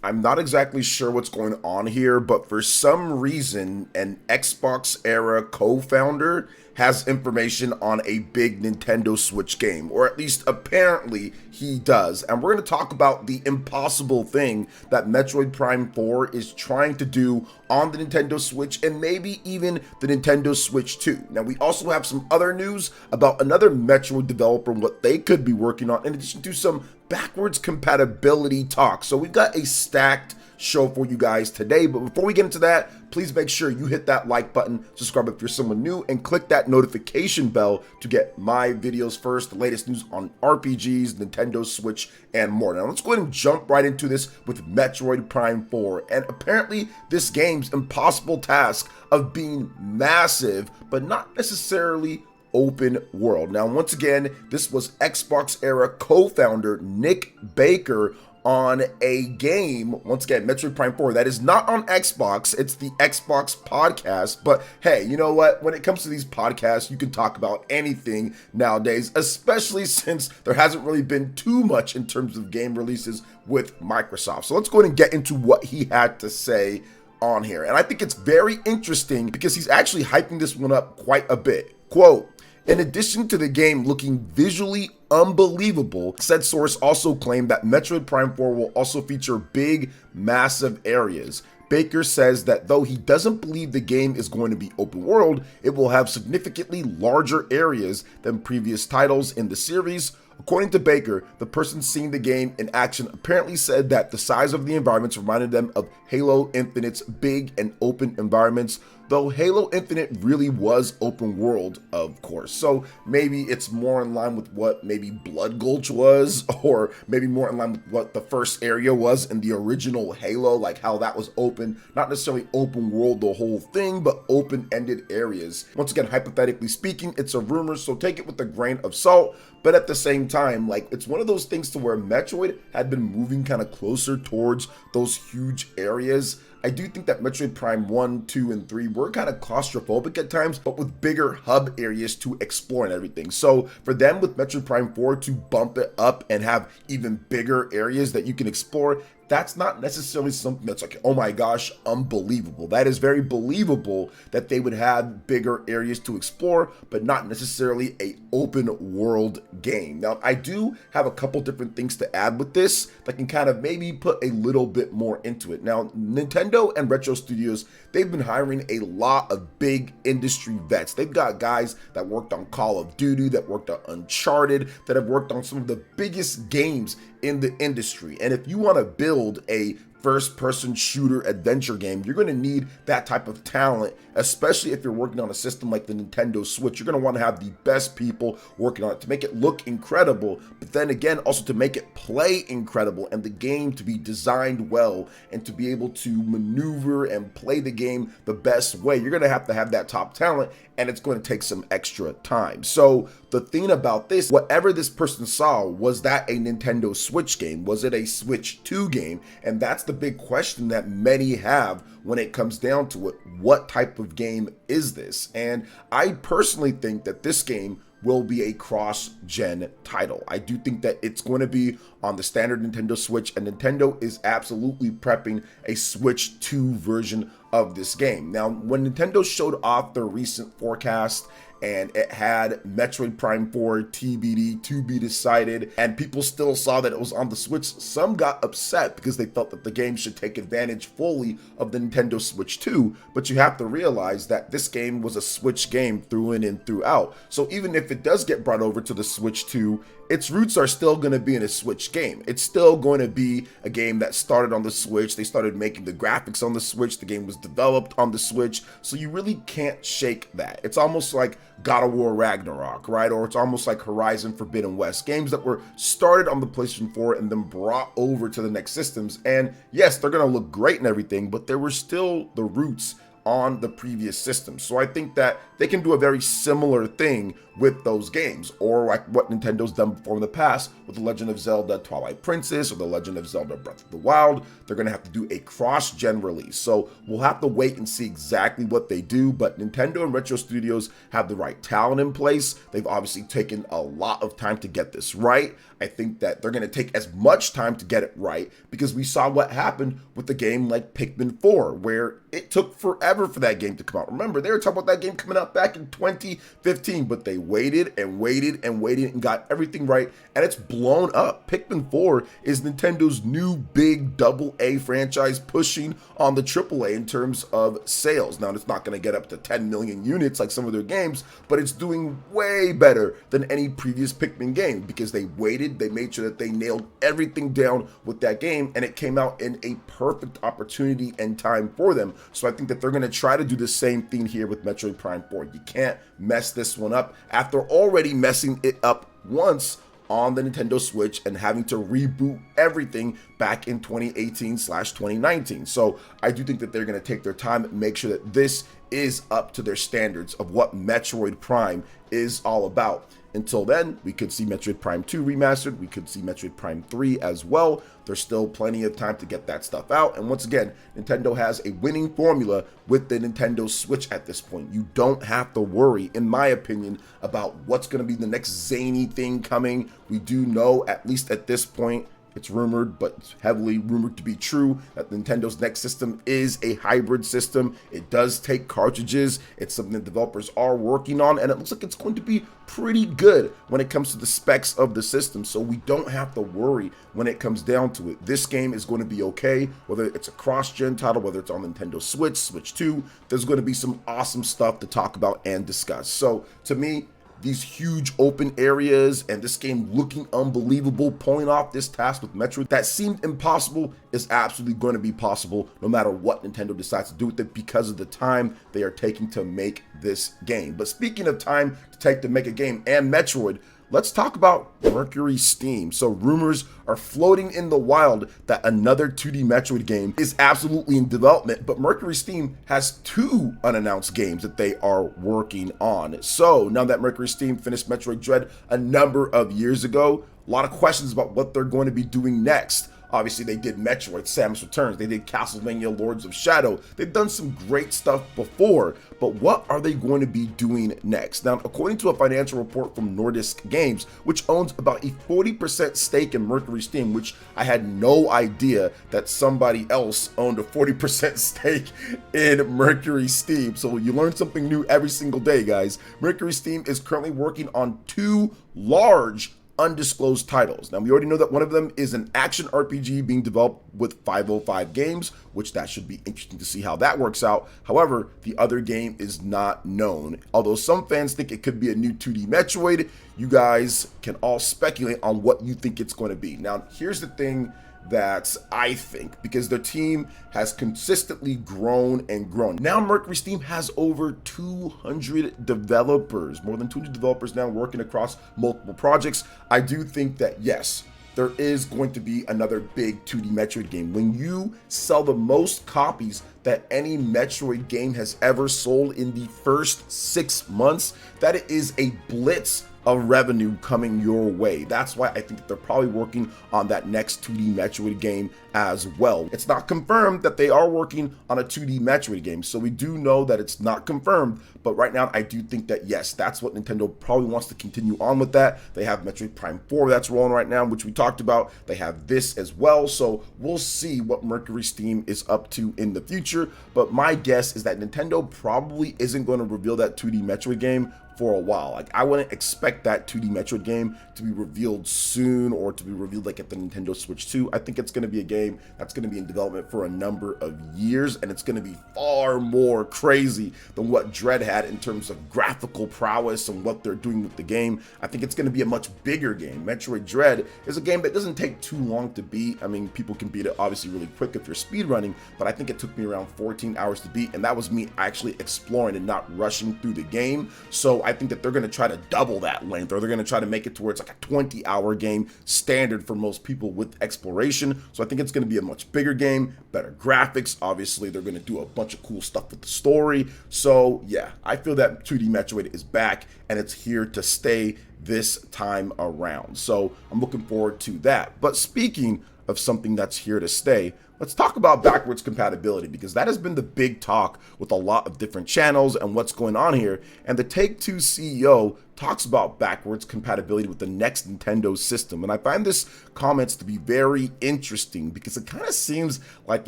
I'm not exactly sure what's going on here, but for some reason, an Xbox era co founder has information on a big Nintendo Switch game, or at least apparently he does. And we're going to talk about the impossible thing that Metroid Prime 4 is trying to do on the Nintendo Switch and maybe even the Nintendo Switch 2. Now, we also have some other news about another Metroid developer and what they could be working on, in addition to some backwards compatibility talk. So we've got a stacked show for you guys today, but before we get into that, please make sure you hit that like button, subscribe if you're someone new, and click that notification bell to get my videos first, the latest news on RPGs, Nintendo Switch, and more. Now let's go ahead and jump right into this with Metroid Prime 4, and apparently this game's impossible task of being massive, but not necessarily open world. Now, once again, this was Xbox era co-founder Nick Baker on a game, once again, Metroid Prime 4, that is not on Xbox, it's the Xbox podcast, but hey, you know what, when it comes to these podcasts, you can talk about anything nowadays, especially since there hasn't really been too much in terms of game releases with Microsoft. So let's go ahead and get into what he had to say on here, and I think it's very interesting because he's actually hyping this one up quite a bit. Quote, "In addition to the game looking visually unbelievable, said source also claimed that Metroid Prime 4 will also feature big, massive areas. Baker says that though he doesn't believe the game is going to be open world, it will have significantly larger areas than previous titles in the series. According to Baker, the person seeing the game in action apparently said that the size of the environments reminded them of Halo Infinite's big and open environments, though Halo Infinite really was open world, of course. So maybe it's more in line with what maybe Blood Gulch was, or maybe more in line with what the first area was in the original Halo, like how that was open, not necessarily open world the whole thing, but open-ended areas. Once again, hypothetically speaking, it's a rumor, so take it with a grain of salt, but at the same time, like, it's one of those things to where Metroid had been moving kind of closer towards those huge areas. I do think that Metroid Prime 1, 2, and 3 were kind of claustrophobic at times, but with bigger hub areas to explore and everything. So for them with Metroid Prime 4 to bump it up and have even bigger areas that you can explore, that's not necessarily something that's like, oh my gosh, unbelievable. That is very believable that they would have bigger areas to explore, but not necessarily a open world game. Now, I do have a couple different things to add with this that can kind of maybe put a little bit more into it. Now, Nintendo and Retro Studios, they've been hiring a lot of big industry vets. They've got guys that worked on Call of Duty, that worked on Uncharted, that have worked on some of the biggest games in the industry. And if you want to build a first-person shooter adventure game, you're going to need that type of talent, especially if you're working on a system like the Nintendo Switch. You're going to want to have the best people working on it to make it look incredible, but then again, also to make it play incredible and the game to be designed well and to be able to maneuver and play the game the best way. You're going to have that top talent, and it's going to take some extra time. So the thing about this, whatever this person saw, was that a Nintendo Switch game? Was it a Switch 2 game? And that's the big question that many have when it comes down to it. What type of game is this? And I personally think that this game will be a cross-gen title. I do think that it's going to be on the standard Nintendo Switch, and Nintendo is absolutely prepping a Switch 2 version of this game. Now, when Nintendo showed off their recent forecast and it had Metroid Prime 4 TBD, to be decided, and people still saw that it was on the Switch, some got upset because they felt that the game should take advantage fully of the Nintendo Switch 2, but you have to realize that this game was a Switch game through in and throughout. So even if it does get brought over to the Switch 2, its roots are still going to be in a Switch game. It's still going to be a game that started on the Switch. They started making the graphics on the Switch. The game was developed on the Switch. So you really can't shake that. It's almost like God of War Ragnarok, right? Or it's almost like Horizon Forbidden West. Games that were started on the PlayStation 4 and then brought over to the next systems. And yes, they're going to look great and everything, but there were still the roots on the previous system. So I think that they can do a very similar thing with those games, or like what Nintendo's done before in the past with The Legend of Zelda Twilight Princess or The Legend of Zelda Breath of the Wild. They're going to have to do a cross-gen release. So we'll have to wait and see exactly what they do, but Nintendo and Retro Studios have the right talent in place. They've obviously taken a lot of time to get this right. I think that they're going to take as much time to get it right because we saw what happened with a game like Pikmin 4, where it took forever for that game to come out. Remember, they were talking about that game coming out back in 2015, but they waited and waited and waited and got everything right, and it's blown up. Pikmin 4 is Nintendo's new big AA franchise pushing on the AAA in terms of sales. Now, it's not going to get up to 10 million units like some of their games, but it's doing way better than any previous Pikmin game because they waited, they made sure that they nailed everything down with that game, and it came out in a perfect opportunity and time for them. So I think that they're going to try to do the same thing here with Metroid Prime 4. You can't mess this one up after already messing it up once on the Nintendo Switch and having to reboot everything back in 2018/2019. So I do think that they're going to take their time and make sure that this is up to their standards of what Metroid Prime is all about. Until then, we could see Metroid Prime 2 remastered, we could see Metroid Prime 3 as well. There's still plenty of time to get that stuff out, and once again, Nintendo has a winning formula with the Nintendo Switch at this point. You don't have to worry, in my opinion, about what's going to be the next zany thing coming. We do know, at least at this point, it's rumored, but it's heavily rumored to be true, that Nintendo's next system is a hybrid system. It does take cartridges. It's something that developers are working on, and it looks like it's going to be pretty good when it comes to the specs of the system, so we don't have to worry when it comes down to it. This game is going to be okay, whether it's a cross-gen title, whether it's on Nintendo Switch, Switch 2, there's going to be some awesome stuff to talk about and discuss. So to me, these huge open areas and this game looking unbelievable, pulling off this task with Metroid that seemed impossible is absolutely going to be possible no matter what Nintendo decides to do with it because of the time they are taking to make this game. But speaking of time to take to make a game and Metroid, let's talk about Mercury Steam. So rumors are floating in the wild that another 2D Metroid game is absolutely in development, but Mercury Steam has 2 unannounced games that they are working on. So now that Mercury Steam finished Metroid Dread a number of years ago, a lot of questions about what they're going to be doing next. Obviously, they did Metroid Samus Returns, they did Castlevania Lords of Shadow, they've done some great stuff before, but what are they going to be doing next? Now, according to a financial report from Nordisk Games, which owns about a 40% stake in Mercury Steam, which I had no idea that somebody else owned a 40% stake in Mercury Steam, so you learn something new every single day, guys. Mercury Steam is currently working on 2 large undisclosed titles. Now, we already know that one of them is an action RPG being developed with 505 Games, which that should be interesting to see how that works out. However, the other game is not known. Although some fans think it could be a new 2D Metroid, you guys can all speculate on what you think it's going to be. Now, here's the thing that I think, because their team has consistently grown and grown. Now Mercury Steam has over 200 developers, more than 200 developers now working across multiple projects. I do think that yes, there is going to be another big 2D Metroid game. When you sell the most copies that any Metroid game has ever sold in the first 6 months, that is a blitz of revenue coming your way. That's why I think that they're probably working on that next 2D Metroid game as well. It's not confirmed that they are working on a 2D Metroid game, so we do know that it's not confirmed, but right now I do think that yes, that's what Nintendo probably wants to continue on with that. They have Metroid Prime 4 that's rolling right now, which we talked about. They have this as well, so we'll see what Mercury Steam is up to in the future, but my guess is that Nintendo probably isn't going to reveal that 2D Metroid game for a while. Like, I wouldn't expect that 2D Metroid game to be revealed soon or to be revealed like at the Nintendo Switch 2. I think it's going to be a game that's going to be in development for a number of years, and it's going to be far more crazy than what Dread had in terms of graphical prowess and what they're doing with the game. I think it's going to be a much bigger game. Metroid Dread is a game that doesn't take too long to beat. I mean, people can beat it obviously really quick if you're speedrunning, but I think it took me around 14 hours to beat, and that was me actually exploring and not rushing through the game. So I think that they're going to try to double that length, or they're going to try to make it to where it's like a 20-hour game standard for most people with exploration. So I think it's going to be a much bigger game, better graphics. Obviously, they're going to do a bunch of cool stuff with the story. So yeah, I feel that 2D Metroid is back and it's here to stay this time around. So I'm looking forward to that. But speaking of something that's here to stay, let's talk about backwards compatibility, because that has been the big talk with a lot of different channels and what's going on here. And the Take-Two CEO talks about backwards compatibility with the next Nintendo system. And I find this comments to be very interesting, because it kind of seems like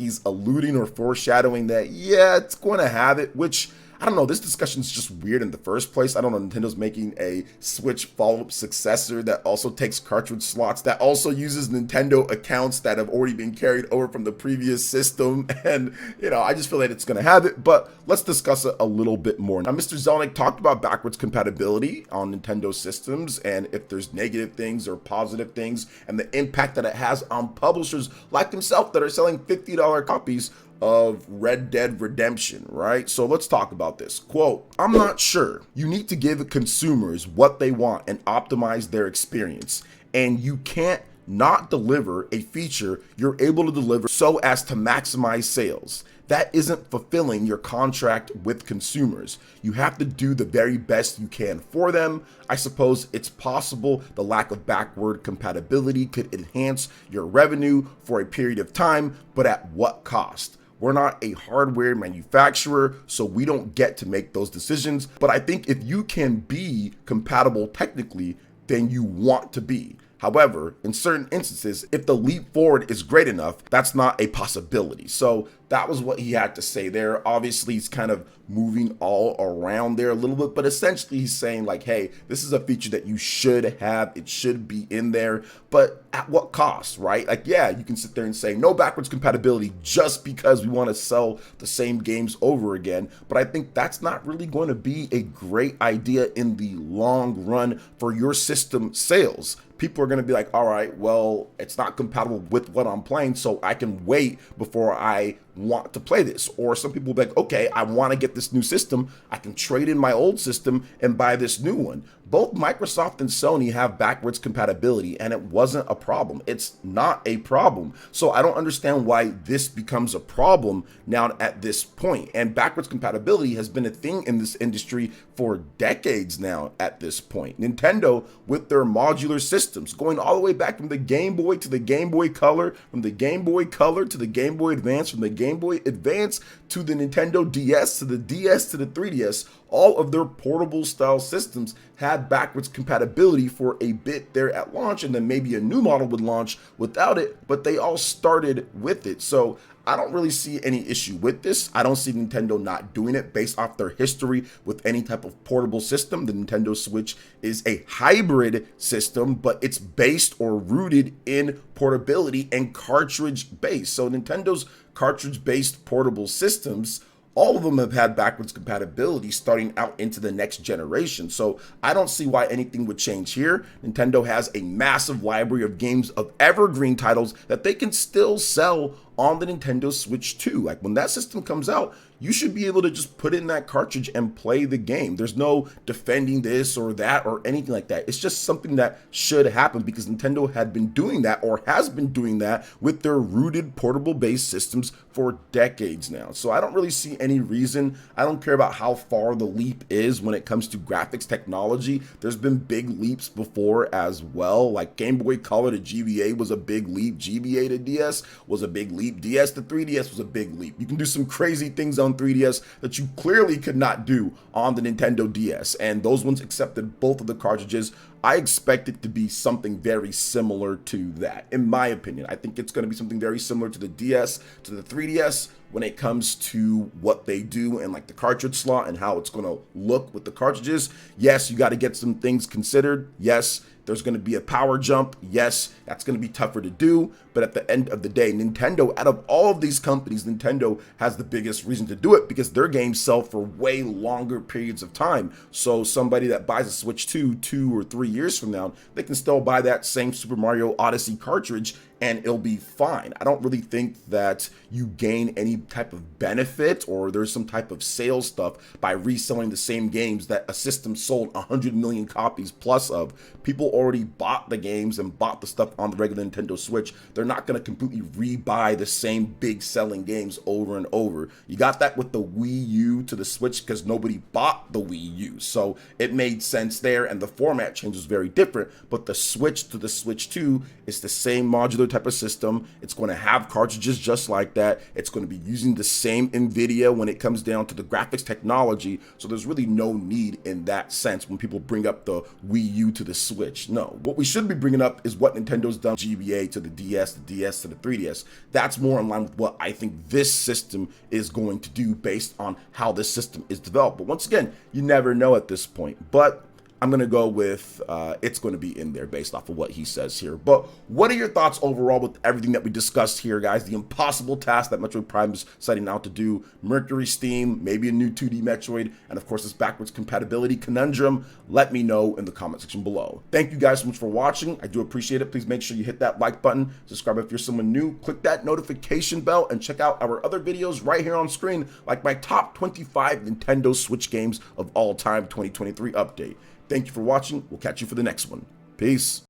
he's alluding or foreshadowing that, yeah, it's going to have it, which I don't know, this discussion is just weird in the first place. I don't know, Nintendo's making a Switch follow-up successor that also takes cartridge slots, that also uses Nintendo accounts that have already been carried over from the previous system. And, you know, I just feel that it's going to have it, but let's discuss it a little bit more. Now, Mr. Zelnick talked about backwards compatibility on Nintendo systems, and if there's negative things or positive things, and the impact that it has on publishers like himself that are selling $50 copies of Red Dead Redemption, right? So let's talk about this. Quote, "I'm not sure. You need to give consumers what they want and optimize their experience. And you can't not deliver a feature you're able to deliver so as to maximize sales. That isn't fulfilling your contract with consumers. You have to do the very best you can for them. I suppose it's possible the lack of backward compatibility could enhance your revenue for a period of time, but at what cost? We're not a hardware manufacturer, so we don't get to make those decisions. But I think if you can be compatible technically, then you want to be. However, in certain instances, if the leap forward is great enough, that's not a possibility." So that was what he had to say there. Obviously, he's kind of moving all around there a little bit, but essentially he's saying like, hey, this is a feature that you should have. It should be in there, but at what cost, right? Like, yeah, you can sit there and say no backwards compatibility just because we want to sell the same games over again. But I think that's not really going to be a great idea in the long run for your system sales. People are going to be like, all right, well, it's not compatible with what I'm playing, so I can wait before I want to play this. Or some people will be like, okay, I want to get this new system. I can trade in my old system and buy this new one. Both Microsoft and Sony have backwards compatibility, and it wasn't a problem. It's not a problem. So I don't understand why this becomes a problem now at this point. And backwards compatibility has been a thing in this industry for decades now at this point. Nintendo, with their modular systems, going all the way back from the Game Boy to the Game Boy Color, from the Game Boy Color to the Game Boy Advance, from the Game Boy Advance to the Nintendo DS, to the DS to the 3DS, all of their portable style systems had backwards compatibility for a bit there at launch, and then maybe a new model would launch without it, but they all started with it. So I don't really see any issue with this. I don't see Nintendo not doing it based off their history with any type of portable system. The Nintendo Switch is a hybrid system, but it's based or rooted in portability and cartridge based. So Nintendo's cartridge based portable systems, all of them have had backwards compatibility starting out into the next generation. So I don't see why anything would change here. Nintendo has a massive library of games of evergreen titles that they can still sell on the Nintendo Switch 2. Like when that system comes out, you should be able to just put in that cartridge and play the game. There's no defending this or that or anything like that. It's just something that should happen because Nintendo had been doing that or has been doing that with their rooted portable based systems for decades now. So I don't really see any reason. I don't care about how far the leap is when it comes to graphics technology. There's been big leaps before as well. Like Game Boy Color to GBA was a big leap. GBA to DS was a big leap. DS to 3DS was a big leap. You can do some crazy things on 3DS that you clearly could not do on the Nintendo DS, and those ones accepted both of the cartridges. I expect it to be something very similar to that, in my opinion. I think it's going to be something very similar to the DS, to the 3DS, when it comes to what they do and like the cartridge slot and how it's going to look with the cartridges. Yes, you got to get some things considered. Yes, there's going to be a power jump. Yes, that's going to be tougher to do. But at the end of the day, Nintendo, out of all of these companies, Nintendo has the biggest reason to do it because their games sell for way longer periods of time. So somebody that buys a Switch 2 or 3 years from now, they can still buy that same Super Mario Odyssey cartridge and it'll be fine. I don't really think that you gain any type of benefit or there's some type of sales stuff by reselling the same games that a system sold 100 million copies plus of. People already bought the games and bought the stuff on the regular Nintendo Switch. They're not going to completely rebuy the same big selling games over and over. You got that with the Wii U to the Switch because nobody bought the Wii U. So it made sense there, and the format change was very different. But the Switch to the Switch 2 is the same modular type of system. It's going to have cartridges just like that. It's going to be using the same NVIDIA when it comes down to the graphics technology. So there's really no need in that sense when people bring up the Wii U to the Switch. No, what we should be bringing up is what Nintendo's done GBA to the DS to the 3DS. That's more in line with what I think this system is going to do based on how this system is developed. But once again, you never know at this point. But I'm going to go with it's going to be in there based off of what he says here. But what are your thoughts overall with everything that we discussed here, guys? The impossible task that Metroid Prime is setting out to do, Mercury Steam, maybe a new 2D Metroid, and of course this backwards compatibility conundrum. Let me know in the comment section below. Thank you guys so much for watching. I do appreciate it. Please make sure you hit that like button, subscribe if you're someone new, click that notification bell, and check out our other videos right here on screen, like my top 25 Nintendo Switch games of all time 2023 update. Thank you for watching. We'll catch you for the next one. Peace.